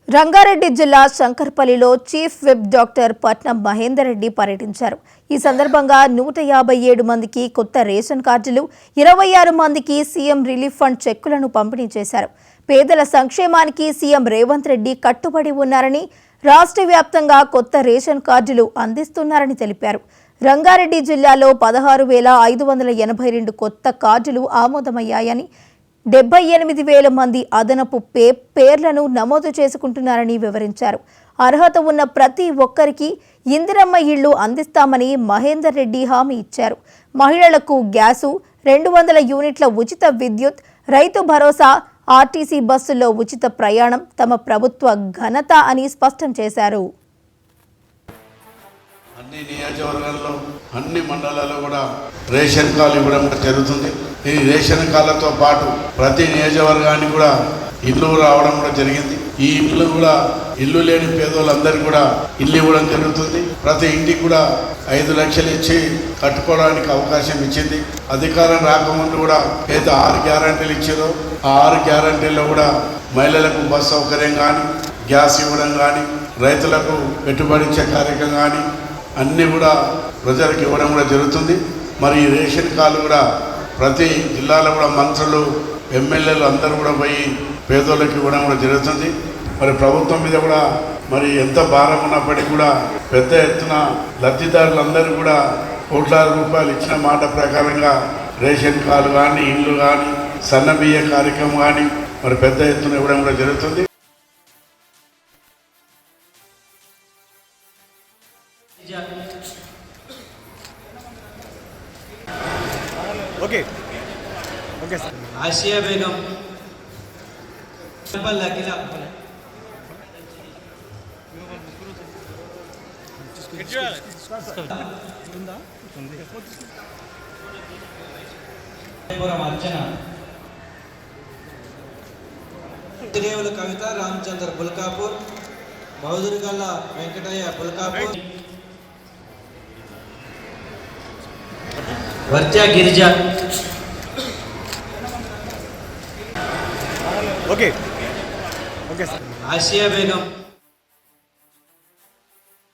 రంగారెడ్డి జిల్లా శంకర్పల్లిలో chief whip doctor పట్నం మహేందర్ రెడ్డి పర్యటించారు. ఈ సందర్భంగా 157 మందికి కొత్త రేషన్ కార్డులు, 26 మందికి సీఎం రిలీఫ్ ఫండ్ చెక్కులను పంపిణీ చేశారు. పేదల సంక్షేమానికి సీఎం రేవంత్ రెడ్డి కట్టుబడి ఉన్నారని, రాష్ట్ర వ్యాప్తంగా కొత్త రేషన్ కార్డులు అందిస్తున్నారని తెలిపారు. రంగారెడ్డి జిల్లాలో 16,582 కొత్త కార్డులు ఆమోదమయ్యాయని, 78,000 మంది అదనపు పేర్లను నమోదు చేసుకుంటున్నారని వివరించారు. అర్హత ఉన్న ప్రతి ఒక్కరికి ఇందిరమ్మ ఇళ్లు అందిస్తామని మహేందర్ రెడ్డి హామీ ఇచ్చారు. మహిళలకు గ్యాసు, 200 యూనిట్ల ఉచిత విద్యుత్, రైతు భరోసా, ఆర్టీసీ బస్సుల్లో ఉచిత ప్రయాణం తమ ప్రభుత్వ ఘనత అని స్పష్టం చేశారు. అన్ని నియోజకవర్గాల్లో అన్ని మండలాల్లో కూడా రేషన్ కార్డులు ఇవ్వడం జరుగుతుంది. ఈ రేషన్ కార్డులతో పాటు ప్రతి నియోజకవర్గానికి కూడా ఇల్లు రావడం కూడా జరిగింది. ఈ ఇల్లు కూడా ఇల్లు లేని పేదోళ్ళందరికీ కూడా ఇల్లు ఇవ్వడం జరుగుతుంది. ప్రతి ఇంటికి కూడా 5 లక్షలు ఇచ్చి కట్టుకోవడానికి అవకాశం ఇచ్చింది. అధికారం రాకముందు కూడా ఏదో 6 గ్యారంటీలు ఇచ్చారో ఆ 6 గ్యారంటీల్లో కూడా మహిళలకు బస్ సౌకర్యం కానీ, గ్యాస్ ఇవ్వడం కానీ, రైతులకు పెట్టుబడి ఇచ్చే కార్యక్రమం కానీ అన్నీ కూడా ప్రజలకు ఇవ్వడం కూడా జరుగుతుంది. మరి ఈ రేషన్ కార్డు కూడా ప్రతి జిల్లాలో కూడా మంత్రులు, ఎమ్మెల్యేలు అందరూ కూడా పోయి పేదోళ్ళకి ఇవ్వడం కూడా జరుగుతుంది. మరి ప్రభుత్వం మీద కూడా మరి ఎంత భారం ఉన్నప్పటికీ కూడా పెద్ద ఎత్తున లబ్ధిదారులందరూ కూడా కోట్లాది రూపాయలు ఇచ్చిన మాట ప్రకారంగా రేషన్ కార్డు కానీ, ఇల్లు కానీ, సన్నబియ్య కార్యక్రమం కానీ మరి పెద్ద ఎత్తున ఇవ్వడం కూడా జరుగుతుంది. Okay okay sir. Asiya Begum, Akhila, Archana, Thirevula Kavitha, Ramachandra Bulkapur, Boudurigalla Venkataiah Bulkapur, Varja Girija. Okay okay sir. Asiya Begum.